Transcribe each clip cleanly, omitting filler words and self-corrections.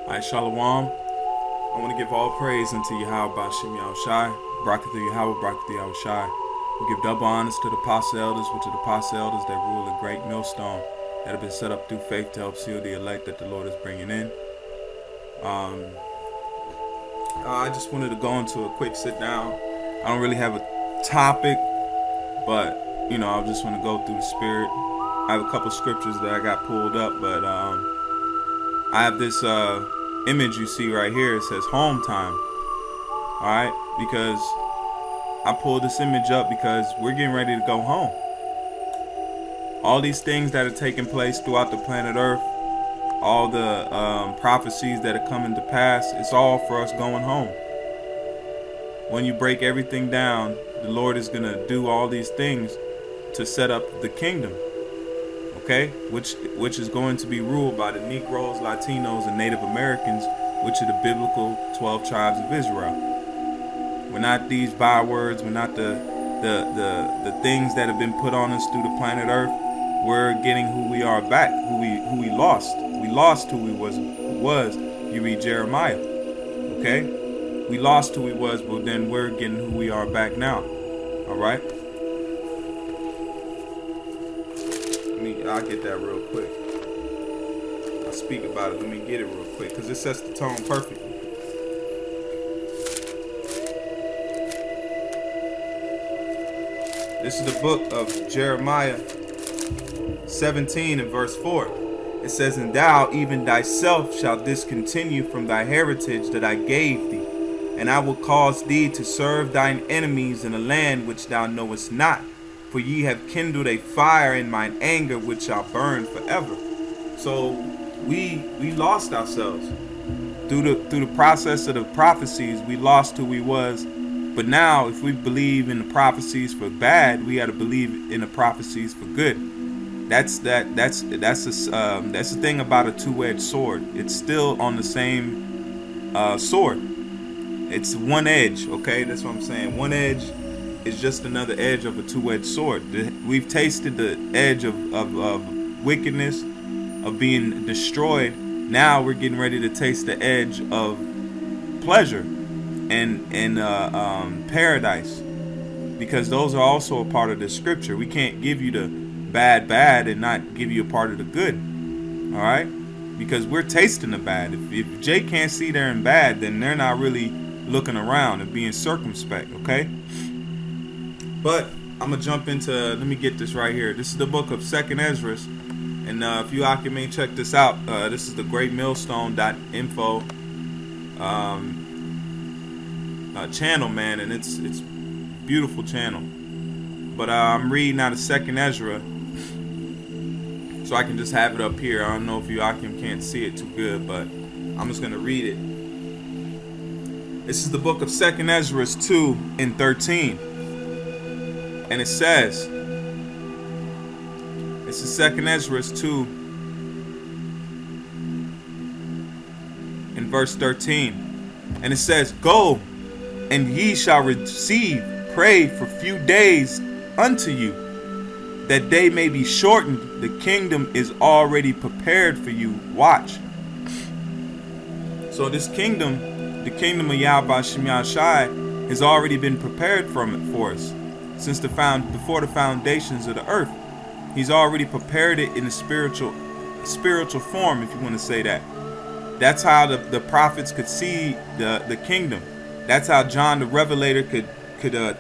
Alright, Shalom. I want to give all praise unto Yahweh Bashim Yahushai, Barakathu Yahweh, Barakathu Yahushai. We give double honors to the apostle elders, which are the apostle elders that rule the great millstone that have been set up through faith to help seal the elect that the Lord is bringing in. I just wanted to go into a quick sit down. I don't really have a topic, but I just want to go through the spirit. I have a couple scriptures that I got pulled up, but I have this image you see right here. It says home time. Alright, because I pulled this image up because we're getting ready to go home. All these things that are taking place throughout the planet Earth, all the prophecies that are coming to pass, it's all for us going home. When you break everything down, the Lord is going to do all these things to set up the kingdom. Okay, which is going to be ruled by the Negroes, Latinos, and Native Americans, which are the biblical 12 tribes of Israel. We're not these bywords. We're not the things that have been put on us through the planet Earth. We're getting who we are back, who we lost. We lost who we was. You read Jeremiah. Okay, we lost who we was, but then we're getting who we are back now. All right. I'll get that real quick. I'll speak about it. Let me get it real quick because it sets the tone perfectly. This is the book of Jeremiah 17 and verse 4. It says, "And thou, even thyself, shalt discontinue from thy heritage that I gave thee, and I will cause thee to serve thine enemies in a land which thou knowest not. For ye have kindled a fire in mine anger, which shall burn forever." So we lost ourselves through the process of the prophecies. We lost who we was, but now if we believe in the prophecies for bad, we got to believe in the prophecies for good. That's the thing about a two-edged sword. It's still on the same sword. It's one edge. Okay, that's what I'm saying. One edge is just another edge of a two-edged sword. We've tasted the edge of wickedness, of being destroyed. Now we're getting ready to taste the edge of pleasure and paradise, because those are also a part of the scripture. We can't give you the bad and not give you a part of the good. All right, because we're tasting the bad. If Jay can't see they're in bad, then they're not really looking around and being circumspect. Okay. But I'm going to jump into, let me get this right here. This is the book of 2nd Ezra. And if you may check this out. This is the greatmillstone.info channel, man. And it's beautiful channel. But I'm reading out of 2nd Ezra. So I can just have it up here. I don't know if you can't see it too good, but I'm just going to read it. This is the book of 2nd Ezra 2 and 13. And it says, this is 2nd Ezra 2 in verse 13. And it says, "Go, and ye shall receive prey for few days unto you, that day may be shortened. The kingdom is already prepared for you. Watch." So this kingdom, the kingdom of Yahweh Bashim Yahushai, has already been prepared for us. Since before the foundations of the earth, he's already prepared it in a spiritual form, if you want to say that. That's how the prophets could see the kingdom. That's how John the Revelator could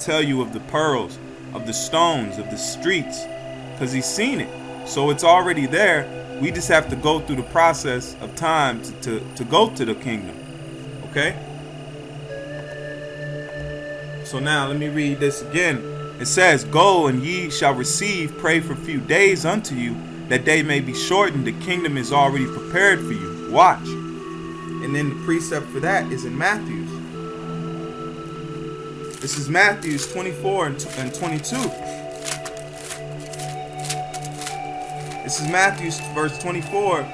tell you of the pearls, of the stones, of the streets, because he's seen it. So it's already there. We just have to go through the process of time to go to the kingdom. Okay. So now let me read this again. It says, "Go, and ye shall receive prey for few days unto you, that day may be shortened. The kingdom is already prepared for you. Watch." And then the precept for that is in Matthew. This is Matthew 24 and 22. This is Matthew verse 24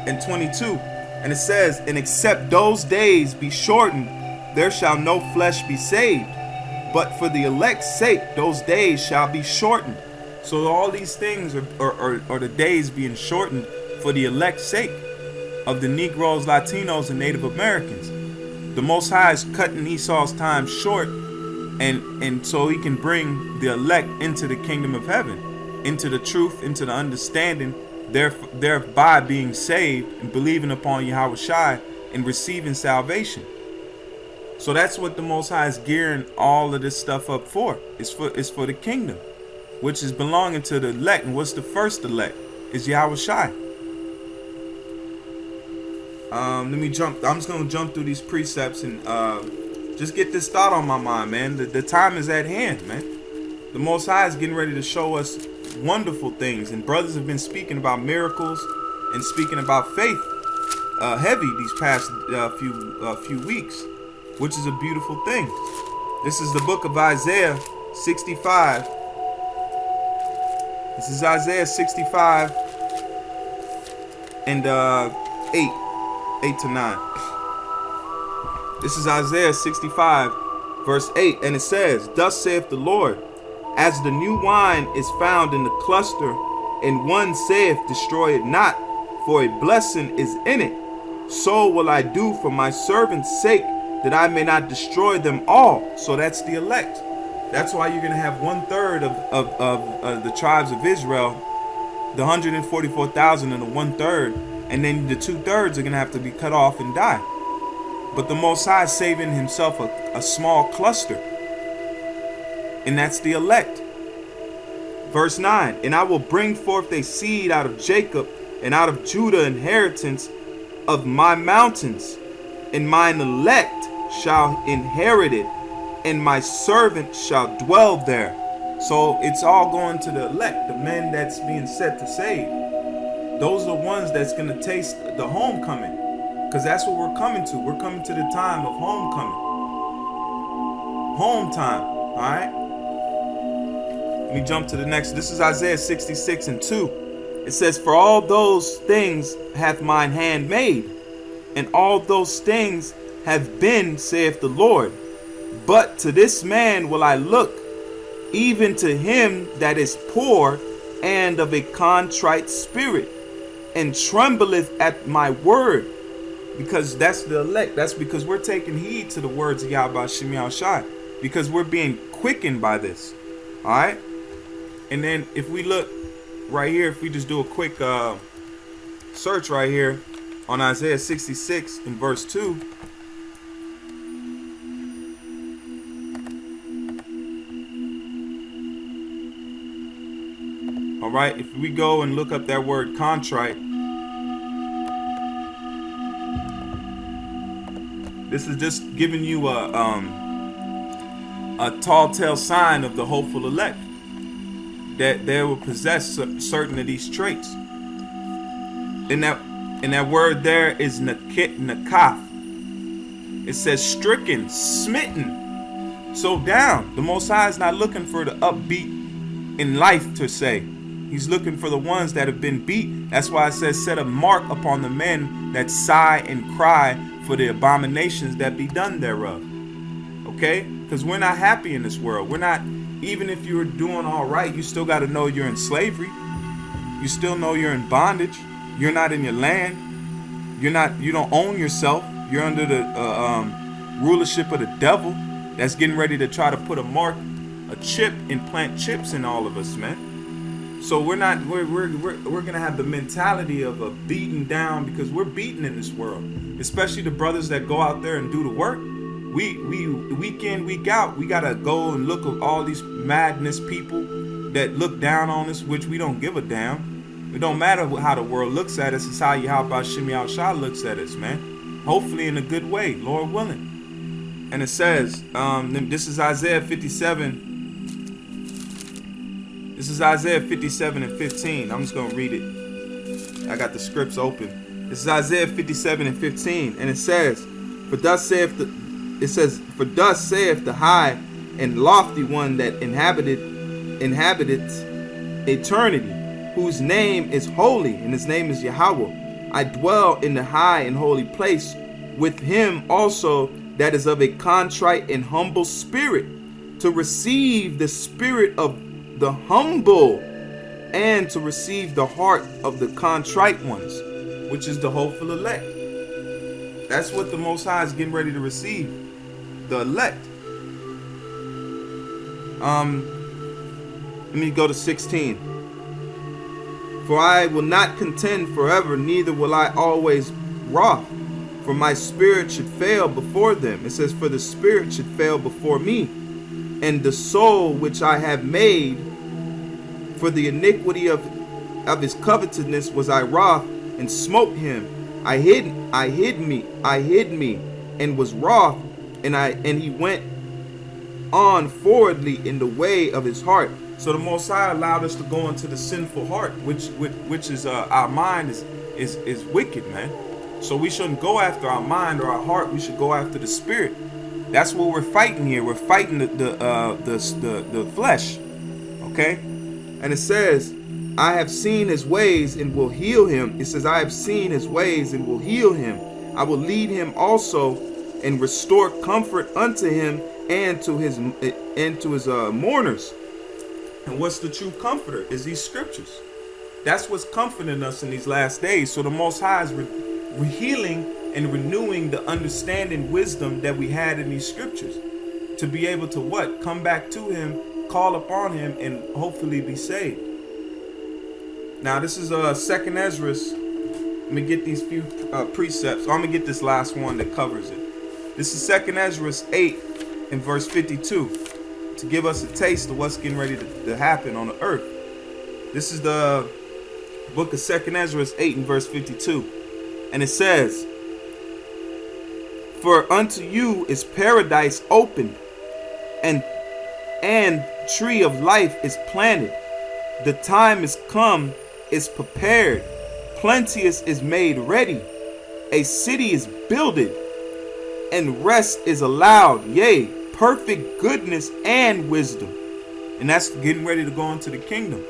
and 22. And it says, "And except those days be shortened, there shall no flesh be saved. But for the elect's sake, those days shall be shortened." So all these things are the days being shortened for the elect's sake. of the Negroes, Latinos, and Native Americans. The Most High is cutting Esau's time short, and so he can bring the elect into the kingdom of heaven, into the truth, into the understanding, thereby being saved and believing upon Yahweh Shai and receiving salvation. So that's what the Most High is gearing all of this stuff up for. It's for the kingdom, which is belonging to the elect. And what's the first elect? Is Yahweh Shai. Let me jump. I'm just gonna jump through these precepts and just get this thought on my mind, man. The time is at hand, man. The Most High is getting ready to show us wonderful things, and brothers have been speaking about miracles and speaking about faith heavy these past few weeks, which is a beautiful thing. This is the book of Isaiah 65. This is Isaiah 65 and 8 to 9. This is Isaiah 65 verse 8, and it says, "Thus saith the Lord, as the new wine is found in the cluster, and one saith, destroy it not, for a blessing is in it, so will I do for my servant's sake, that I may not destroy them all." So that's the elect. That's why you're going to have 1/3 of the tribes of Israel, the 144,000 and the 1/3, and then the 2/3 are going to have to be cut off and die. But the Most High is saving himself a small cluster, and that's the elect. Verse 9, "And I will bring forth a seed out of Jacob, and out of Judah inheritance of my mountains, and mine elect shall inherit it, and my servant shall dwell there." So it's all going to the elect, the men that's being set to save. Those are the ones that's going to taste the homecoming, because that's what we're coming to. We're coming to the time of homecoming. Home time, all right? Let me jump to the next. This is Isaiah 66 and 2. It says, "For all those things hath mine hand made, and all those things have been, saith the Lord. But to this man will I look, even to him that is poor and of a contrite spirit, and trembleth at my word." Because that's the elect. That's because we're taking heed to the words of Yahweh Shem Shai, because we're being quickened by this. All right. And then if we look right here, if we just do a quick search right here on Isaiah 66 in verse 2. All right, if we go and look up that word contrite, this is just giving you a tall tale sign of the hopeful elect, that they will possess certain of these traits. And that word there is nakaf. It says stricken, smitten, so down. The Most High is not looking for the upbeat in life to say. He's looking for the ones that have been beat. That's why it says, "Set a mark upon the men that sigh and cry for the abominations that be done thereof." Okay? Because we're not happy in this world. We're not, even if you're doing all right, you still got to know you're in slavery. You still know you're in bondage. You're not in your land. You don't own yourself. You're under the rulership of the devil that's getting ready to try to put a mark, a chip, and plant chips in all of us, man. So we're gonna have the mentality of a beaten down, because we're beaten in this world. Especially the brothers that go out there and do the work. We week in, week out, we gotta go and look at all these madness people that look down on us, which we don't give a damn. It don't matter how the world looks at us. It's how Yahweh Shem Shai looks at us, man. Hopefully in a good way, Lord willing. And it says, this is Isaiah 57. This is Isaiah 57 and 15. I'm just going to read it. I got the scripts open. This is Isaiah 57 and 15. And it says, For thus saith the high and lofty one that inhabiteth eternity, whose name is holy, and his name is Yahweh. I dwell in the high and holy place with him also that is of a contrite and humble spirit, to receive the spirit of the humble, and to receive the heart of the contrite ones, which is the hopeful elect. That's what the Most High is getting ready to receive, the elect. Let me go to 16. For I will not contend forever, neither will I always wrath, for my spirit should fail before them. It says, for the spirit should fail before me, and the soul which I have made, for the iniquity of his covetousness was I wroth, and smote him. I hid me, and was wroth, and he went on forwardly in the way of his heart. So the Most High allowed us to go into the sinful heart, which is our mind is wicked, man. So we shouldn't go after our mind or our heart. We should go after the spirit. That's what we're fighting here. We're fighting the flesh. Okay, and it says, I have seen his ways and will heal him. It says, I have seen his ways and will heal him. I will lead him also and restore comfort unto him and to his mourners. And what's the true comforter? Is these scriptures. That's what's comforting us in these last days. So the Most High is healing and renewing the understanding wisdom that we had in these scriptures, to be able to what? Come back to him, call upon him, and hopefully be saved. Now this is 2nd Ezra. Let me get these few precepts. I'm going to get this last one that covers it. This is 2nd Ezra 8 and verse 52. To give us a taste of what's getting ready to happen on the earth. This is the book of 2nd Ezra 8 and verse 52. And it says, for unto you is paradise open, and tree of life is planted. The time is come, is prepared. Plenteous is made ready. A city is builded, and rest is allowed. Yea, perfect goodness and wisdom. And that's getting ready to go into the kingdom.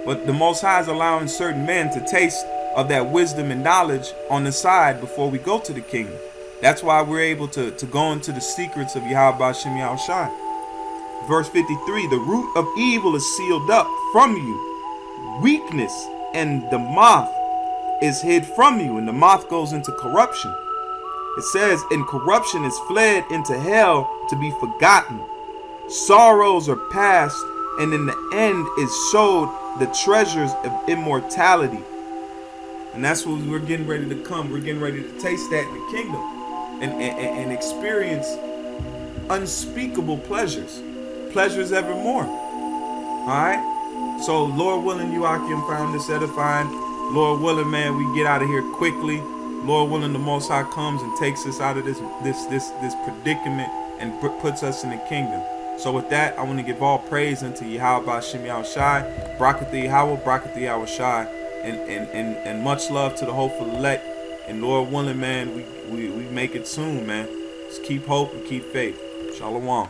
But the Most High is allowing certain men to taste of that wisdom and knowledge on the side before we go to the kingdom. That's why we're able to go into the secrets of Yahweh Ba'Shem Yahushai. Verse 53, the root of evil is sealed up from you. Weakness and the moth is hid from you. And the moth goes into corruption. It says, and corruption is fled into hell to be forgotten. Sorrows are past, and in the end is showed the treasures of immortality. And that's what we're getting ready to come. We're getting ready to taste that in the kingdom and experience unspeakable pleasures. Pleasures evermore. Alright? So Lord willing, you Akim found this edifying. Lord willing, man, we get out of here quickly. Lord willing, the Most High comes and takes us out of this predicament and puts us in the kingdom. So with that, I want to give all praise unto Yahweh Ba'Shem Yahushai, Brakatha Yahweh, Brakatha Yahushai, and much love to the hopeful elect. And Lord willing, man, we make it soon, man. Just keep hope and keep faith. Shalom.